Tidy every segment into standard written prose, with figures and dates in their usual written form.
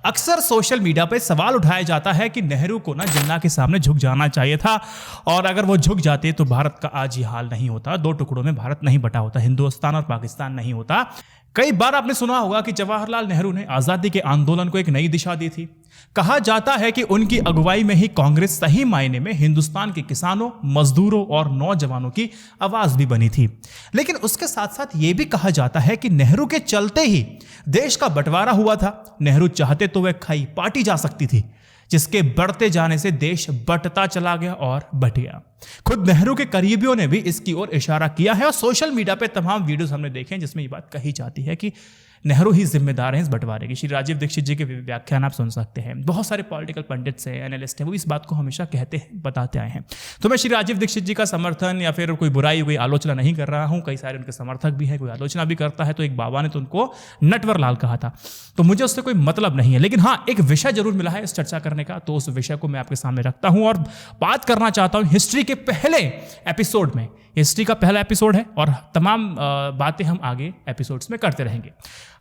अक्सर social media पे सवाल उठाया जाता है कि नेहरू को ना जिन्ना के सामने झुक जाना चाहिए था, और अगर वो झुक जाते तो भारत का आज ये हाल नहीं होता, दो टुकड़ों में भारत नहीं बटा होता, हिंदुस्तान और पाकिस्तान नहीं होता। कई बार आपने सुना होगा कि जवाहरलाल नेहरू ने आज़ादी के आंदोलन को एक नई दिशा दी थी। कहा जाता है कि उनकी अगुवाई में ही कांग्रेस सही मायने में हिंदुस्तान के किसानों, मजदूरों और नौजवानों की आवाज भी बनी थी। लेकिन उसके साथ साथ ये भी कहा जाता है कि नेहरू के चलते ही देश का बंटवारा हुआ था। नेहरू चाहते तो वह खाई पाटी जा सकती थी, जिसके बढ़ते जाने से देश बंटता चला गया और बट गया। खुद नेहरू के करीबियों ने भी इसकी ओर इशारा किया है और सोशल मीडिया पे तमाम वीडियोस हमने देखे हैं जिसमें ये बात कही जाती है कि नेहरू ही जिम्मेदार हैं इस बंटवारे की। श्री राजीव दीक्षित जी के व्याख्यान आप सुन सकते हैं। बहुत सारे पॉलिटिकल पंडित्स हैं, एनालिस्ट हैं, वो इस बात को हमेशा कहते हैं, बताते आए हैं। तो मैं श्री राजीव दीक्षित जी का समर्थन या फिर कोई बुराई, कोई आलोचना नहीं कर रहा हूं। कई सारे उनके समर्थक भी हैं, कोई आलोचना भी करता है। तो एक बाबा ने तो उनको नटवर लाल कहा था, तो मुझे उससे कोई मतलब नहीं है। लेकिन हाँ, एक विषय जरूर मिला है इस चर्चा करने का, तो उस विषय को मैं आपके सामने रखता हूं और बात करना चाहता हूं हिस्ट्री के पहले एपिसोड में। हिस्ट्री का पहला एपिसोड है और तमाम बातें हम आगे एपिसोड्स में करते रहेंगे।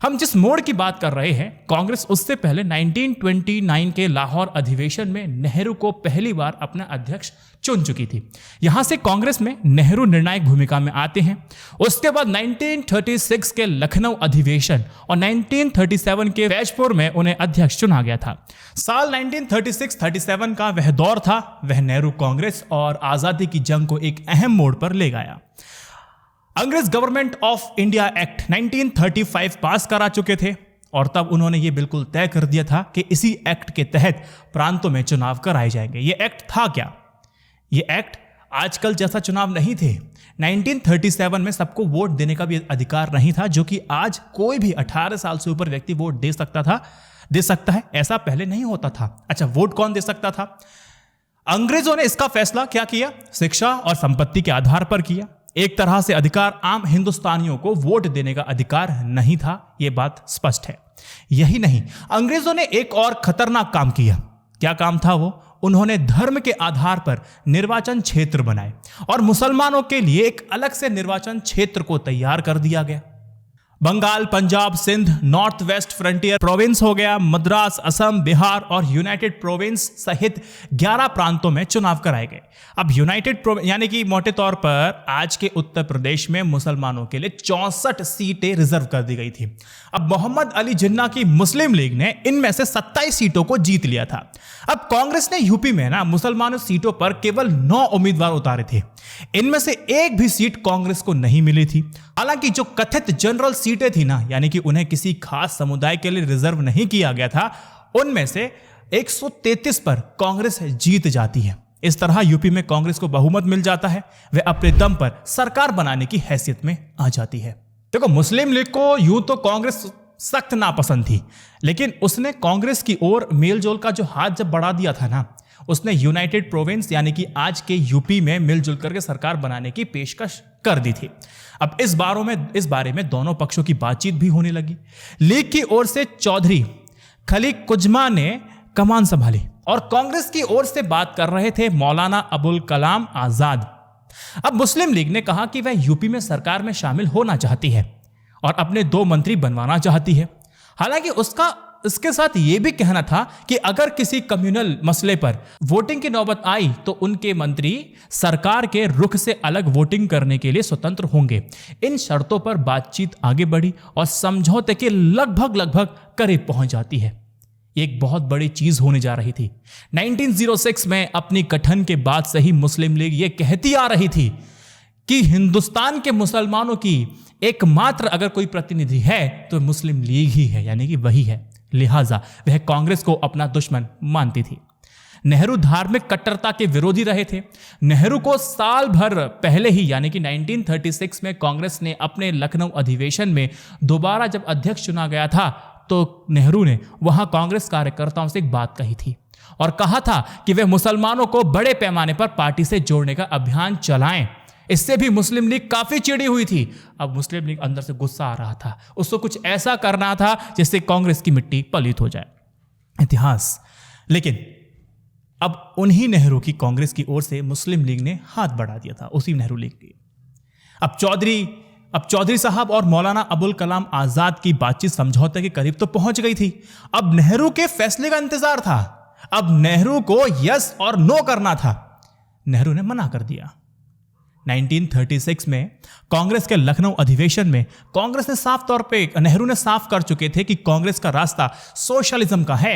हम जिस मोड़ की बात कर रहे हैं, कांग्रेस उससे पहले 1929 के लाहौर अधिवेशन में नेहरू को पहली बार अपना अध्यक्ष चुन चुकी थी। यहां से कांग्रेस में नेहरू निर्णायक भूमिका में आते हैं। उसके बाद 1936 के लखनऊ अधिवेशन और 1937 के फैजपुर में उन्हें अध्यक्ष चुना गया था। साल 1936-37 का वह दौर था, वह नेहरू कांग्रेस और आजादी की जंग को एक अहम मोड़ पर ले गया। अंग्रेज गवर्नमेंट ऑफ इंडिया एक्ट 1935 पास करा चुके थे और तब उन्होंने ये बिल्कुल तय कर दिया था कि इसी एक्ट के तहत प्रांतों में चुनाव कराए जाएंगे। ये एक्ट था क्या? ये एक्ट आजकल जैसा चुनाव नहीं थे। 1937 में सबको वोट देने का भी अधिकार नहीं था, जो कि आज कोई भी 18 साल से ऊपर व्यक्ति वोट दे सकता है। ऐसा पहले नहीं होता था। अच्छा, वोट कौन दे सकता था? अंग्रेजों ने इसका फैसला क्या किया? शिक्षा और संपत्ति के आधार पर किया। एक तरह से अधिकार आम हिंदुस्तानियों को वोट देने का अधिकार नहीं था, यह बात स्पष्ट है। यही नहीं, अंग्रेजों ने एक और खतरनाक काम किया। क्या काम था वो? उन्होंने धर्म के आधार पर निर्वाचन क्षेत्र बनाए और मुसलमानों के लिए एक अलग से निर्वाचन क्षेत्र को तैयार कर दिया गया। Bengal, Punjab, Sindh, North West Frontier Province हो गया, मद्रास, असम, बिहार और यूनाइटेड प्रोविंस सहित 11 प्रांतों में चुनाव कराए गए। अब यूनाइटेड प्रोविंस यानी कि मोटे तौर पर आज के उत्तर प्रदेश में मुसलमानों के लिए 64 सीटें रिजर्व कर दी गई थी। अब मोहम्मद अली जिन्ना की मुस्लिम लीग ने इनमें से 27 सीटों को जीत लिया था। अब कांग्रेस ने यूपी में मुसलमानों सीटों पर केवल 9 उम्मीदवार उतारे थे। इनमें से एक भी सीट कांग्रेस को नहीं मिली थी। हालांकि जो कथित जनरल सीटें थी यानी कि उन्हें किसी खास समुदाय के लिए रिजर्व नहीं किया गया था, उनमें से 133 पर कांग्रेस जीत जाती है। इस तरह यूपी में कांग्रेस को बहुमत मिल जाता है, वह अपने दम पर सरकार बनाने की हैसियत में आ जाती है। देखो, मुस्लिम लीग को यूं तो कांग्रेस सख्त नापसंद थी, लेकिन उसने कांग्रेस की ओर मेलजोल का जो हाथ जब बढ़ा दिया था उसने यूनाइटेड प्रोविंस यानी कि आज के यूपी में मिलजुल करके सरकार बनाने की पेशकश कर दी थी। अब इस बारे में दोनों पक्षों की बातचीत भी होने लगी। लीग की ओर से चौधरी खलीक कुजमा ने कमान संभाली और कांग्रेस की ओर से बात कर रहे थे मौलाना अबुल कलाम आजाद। अब मुस्लिम लीग ने कहा कि वह यूपी में सरकार में शामिल होना चाहती है और अपने 2 मंत्री बनवाना चाहती है। हालांकि इसके साथ यह भी कहना था कि अगर किसी कम्युनल मसले पर वोटिंग की नौबत आई तो उनके मंत्री सरकार के रुख से अलग वोटिंग करने के लिए स्वतंत्र होंगे। इन शर्तों पर बातचीत आगे बढ़ी और समझौते के लगभग करीब पहुंच जाती है। एक बहुत बड़ी चीज होने जा रही थी। 1906 में अपनी गठन के बाद से ही मुस्लिम लीग यह कहती आ रही थी कि हिंदुस्तान के मुसलमानों की एकमात्र अगर कोई प्रतिनिधि है तो मुस्लिम लीग ही है, यानी कि वही है। लिहाजा वह कांग्रेस को अपना दुश्मन मानती थी। नेहरू धार्मिक कट्टरता के विरोधी रहे थे। नेहरू को साल भर पहले ही यानी कि 1936 में कांग्रेस ने अपने लखनऊ अधिवेशन में दोबारा जब अध्यक्ष चुना गया था तो नेहरू ने वहां कांग्रेस कार्यकर्ताओं से एक बात कही थी और कहा था कि वे मुसलमानों को बड़े पैमाने पर पार्टी से जोड़ने का अभियान चलाएं। इससे भी मुस्लिम लीग काफी चिड़ी हुई थी। अब मुस्लिम लीग अंदर से गुस्सा आ रहा था, उसको कुछ ऐसा करना था जिससे कांग्रेस की मिट्टी पलीत हो जाए। इतिहास। लेकिन अब उन्हीं नेहरू की कांग्रेस की ओर से मुस्लिम लीग ने हाथ बढ़ा दिया था, उसी नेहरू लीग की। अब चौधरी अब चौधरी साहब और मौलाना अबुल कलाम आजाद की बातचीत समझौते के करीब तो पहुंच गई थी। अब नेहरू के फैसले का इंतजार था। अब नेहरू को यस और नो करना था। नेहरू ने मना कर दिया। 1936 में कांग्रेस के लखनऊ अधिवेशन में कांग्रेस ने साफ तौर पे, नेहरू ने साफ कर चुके थे कि कांग्रेस का रास्ता सोशलिज्म का है।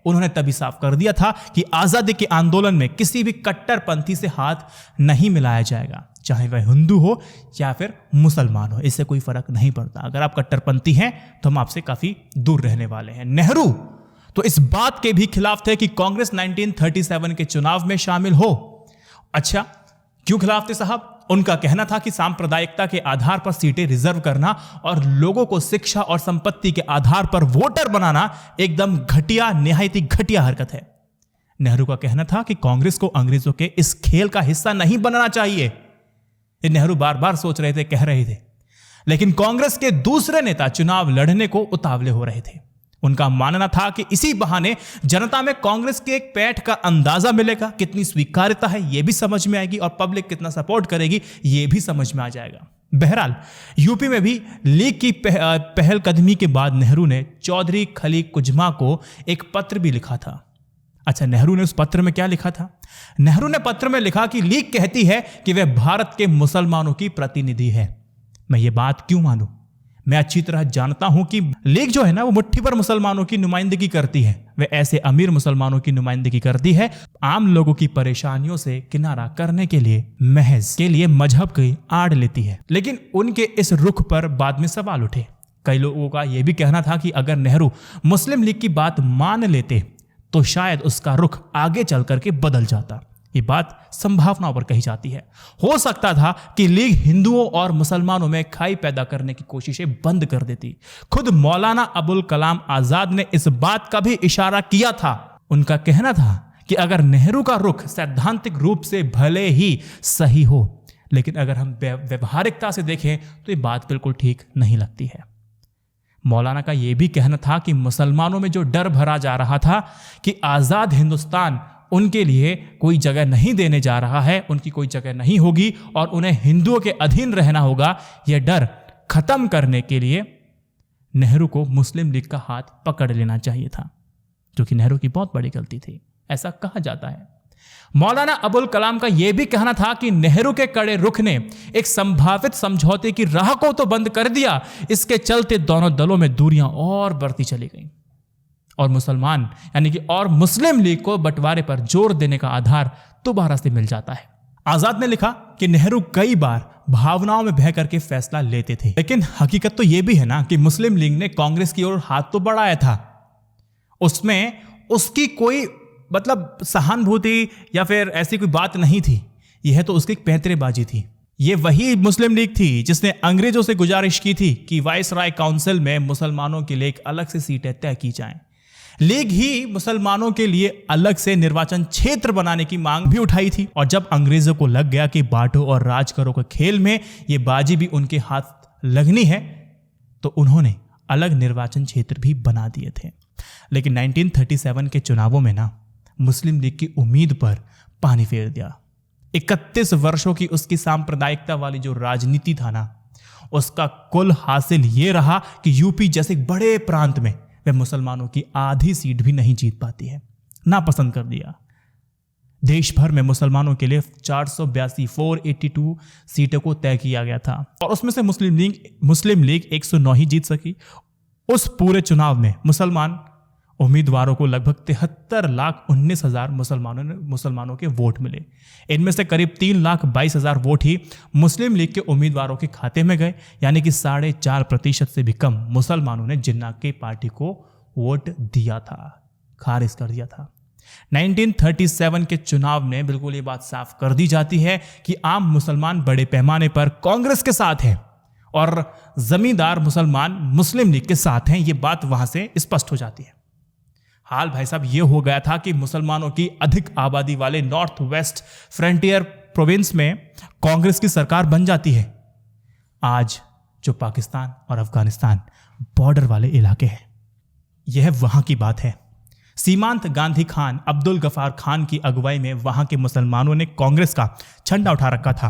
उन्होंने तभी साफ कर दिया था कि आजादी के आंदोलन में किसी भी कट्टरपंथी से हाथ नहीं मिलाया जाएगा, चाहे वह हिंदू हो या फिर मुसलमान हो, इससे कोई फर्क नहीं पड़ता। अगर आप कट्टरपंथी हैं तो हम आपसे काफी दूर रहने वाले हैं। नेहरू तो इस बात के भी खिलाफ थे कि कांग्रेस 1937 के चुनाव में शामिल हो। अच्छा, क्यों खिलाफ थे साहब? उनका कहना था कि सांप्रदायिकता के आधार पर सीटें रिजर्व करना और लोगों को शिक्षा और संपत्ति के आधार पर वोटर बनाना एकदम घटिया, निहायती घटिया हरकत है। नेहरू का कहना था कि कांग्रेस को अंग्रेजों के इस खेल का हिस्सा नहीं बनना चाहिए। ये नेहरू बार बार सोच रहे थे, कह रहे थे, लेकिन कांग्रेस के दूसरे नेता चुनाव लड़ने को उतावले हो रहे थे। उनका मानना था कि इसी बहाने जनता में कांग्रेस के एक पैठ का अंदाजा मिलेगा, कितनी स्वीकार्यता है ये भी समझ में आएगी और पब्लिक कितना सपोर्ट करेगी ये भी समझ में आ जाएगा। बहरहाल यूपी में भी लीग की पहलकदमी के बाद नेहरू ने चौधरी खली कुजमा को एक पत्र भी लिखा था। अच्छा, नेहरू ने उस पत्र में क्या लिखा था? नेहरू ने पत्र में लिखा कि लीग कहती है कि वह भारत के मुसलमानों की प्रतिनिधि है। मैं ये बात क्यों मानूं? मैं अच्छी तरह जानता हूं कि लीग जो है ना, वो मुट्ठी भर मुसलमानों की नुमाइंदगी करती है। वे ऐसे अमीर मुसलमानों की नुमाइंदगी करती है आम लोगों की परेशानियों से किनारा करने के लिए, महज के लिए मजहब की आड़ लेती है। लेकिन उनके इस रुख पर बाद में सवाल उठे। कई लोगों का यह भी कहना था कि अगर नेहरू मुस्लिम लीग की बात मान लेते तो शायद उसका रुख आगे चल करके बदल जाता। ये बात संभावनाओं पर कही जाती है। हो सकता था कि लीग हिंदुओं और मुसलमानों में खाई पैदा करने की कोशिशें बंद कर देती। खुद मौलाना अबुल कलाम आजाद ने इस बात का भी इशारा किया था। उनका कहना था कि अगर नेहरू का रुख सैद्धांतिक रूप से भले ही सही हो, लेकिन अगर हम व्यवहारिकता से देखें तो ये बात बिल्कुल ठीक नहीं लगती है। मौलाना का यह भी कहना था कि मुसलमानों में जो डर भरा जा रहा था कि आजाद हिंदुस्तान उनके लिए कोई जगह नहीं देने जा रहा है, उनकी कोई जगह नहीं होगी और उन्हें हिंदुओं के अधीन रहना होगा, यह डर खत्म करने के लिए नेहरू को मुस्लिम लीग का हाथ पकड़ लेना चाहिए था, जो कि नेहरू की बहुत बड़ी गलती थी, ऐसा कहा जाता है। मौलाना अबुल कलाम का यह भी कहना था कि नेहरू के कड़े रुख ने एक संभावित समझौते की राह को तो बंद कर दिया, इसके चलते दोनों दलों में दूरियां और बढ़ती चली गईं और मुसलमान यानी कि और मुस्लिम लीग को बंटवारे पर जोर देने का आधार दोबारा से मिल जाता है। आजाद ने लिखा कि नेहरू कई बार भावनाओं में बह करके फैसला लेते थे, लेकिन हकीकत तो यह भी है ना कि मुस्लिम लीग ने कांग्रेस की ओर हाथ तो बढ़ाया था, उसमें उसकी कोई मतलब सहानुभूति या फिर ऐसी कोई बात नहीं थी। यह तो उसकी पैंतरेबाजी थी। यह वही मुस्लिम लीग थी जिसने अंग्रेजों से गुजारिश की थी कि वाइसराय काउंसिल में मुसलमानों के लिए एक अलग से सीटें तय की जाएं। लीग ही मुसलमानों के लिए अलग से निर्वाचन क्षेत्र बनाने की मांग भी उठाई थी। और जब अंग्रेजों को लग गया कि बांटो और राज करो के खेल में ये बाजी भी उनके हाथ लगनी है, तो उन्होंने अलग निर्वाचन क्षेत्र भी बना दिए थे। लेकिन 1937 के चुनावों में ना मुस्लिम लीग की उम्मीद पर पानी फेर दिया। 31 वर्षों की उसकी सांप्रदायिकता वाली जो राजनीति था ना, उसका कुल हासिल ये रहा कि यूपी जैसे बड़े प्रांत में वह मुसलमानों की आधी सीट भी नहीं जीत पाती है, नापसंद कर दिया। देश भर में मुसलमानों के लिए 482 सीटों को तय किया गया था और उसमें से मुस्लिम लीग 109 ही जीत सकी। उस पूरे चुनाव में मुसलमान उम्मीदवारों को लगभग 73,19,000 मुसलमानों के वोट मिले। इनमें से करीब 3,22,000 वोट ही मुस्लिम लीग के उम्मीदवारों के खाते में गए, यानी कि 4.5% से भी कम मुसलमानों ने जिन्ना की पार्टी को वोट दिया था, खारिज कर दिया था। 1937 के चुनाव में बिल्कुल ये बात साफ कर दी जाती है कि आम मुसलमान बड़े पैमाने पर कांग्रेस के साथ हैं और जमींदार मुसलमान मुस्लिम लीग के साथ हैं। ये बात वहां से स्पष्ट हो जाती है। हाल भाई साहब ये हो गया था कि मुसलमानों की अधिक आबादी वाले नॉर्थ वेस्ट फ्रंटियर प्रोविंस में कांग्रेस की सरकार बन जाती है। आज जो पाकिस्तान और अफगानिस्तान बॉर्डर वाले इलाके हैं, यह वहां की बात है। सीमांत गांधी खान अब्दुल गफार खान की अगुवाई में वहां के मुसलमानों ने कांग्रेस का झंडा उठा रखा था।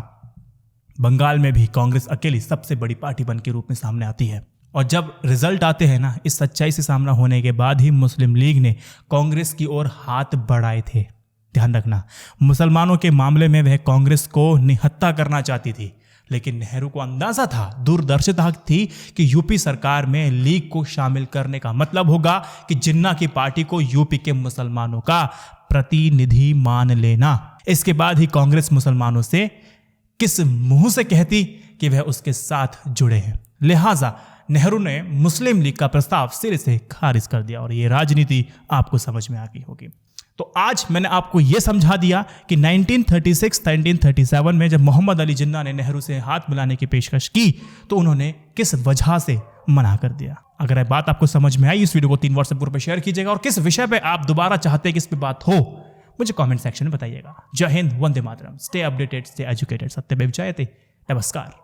बंगाल में भी कांग्रेस अकेली सबसे बड़ी पार्टी बन के रूप में सामने आती है। और जब रिजल्ट आते हैं ना, इस सच्चाई से सामना होने के बाद ही मुस्लिम लीग ने कांग्रेस की ओर हाथ बढ़ाए थे। ध्यान रखना, मुसलमानों के मामले में वह कांग्रेस को निहत्था करना चाहती थी, लेकिन नेहरू को अंदाजा था, दूरदर्शिता थी कि यूपी सरकार में लीग को शामिल करने का मतलब होगा कि जिन्ना की पार्टी को यूपी के मुसलमानों का प्रतिनिधि मान लेना। इसके बाद ही कांग्रेस मुसलमानों से किस मुंह से कहती कि वह उसके साथ जुड़े हैं। लिहाजा नेहरू ने मुस्लिम लीग का प्रस्ताव सिरे से खारिज कर दिया और ये राजनीति आपको समझ में आ गई होगी। तो आज मैंने आपको यह समझा दिया कि 1936-1937 में जब मोहम्मद अली जिन्ना ने नेहरू से हाथ मिलाने की पेशकश की तो उन्होंने किस वजह से मना कर दिया। अगर यह बात आपको समझ में आई, इस वीडियो को 3 व्हाट्सएप ग्रुप पर शेयर कीजिएगा और किस विषय पे आप दोबारा चाहते हैं कि इस पे बात हो मुझे कमेंट सेक्शन में बताइएगा। जय Hind, Vande Mataram, stay updated, stay educated, सत्यमेव जयते, नमस्कार।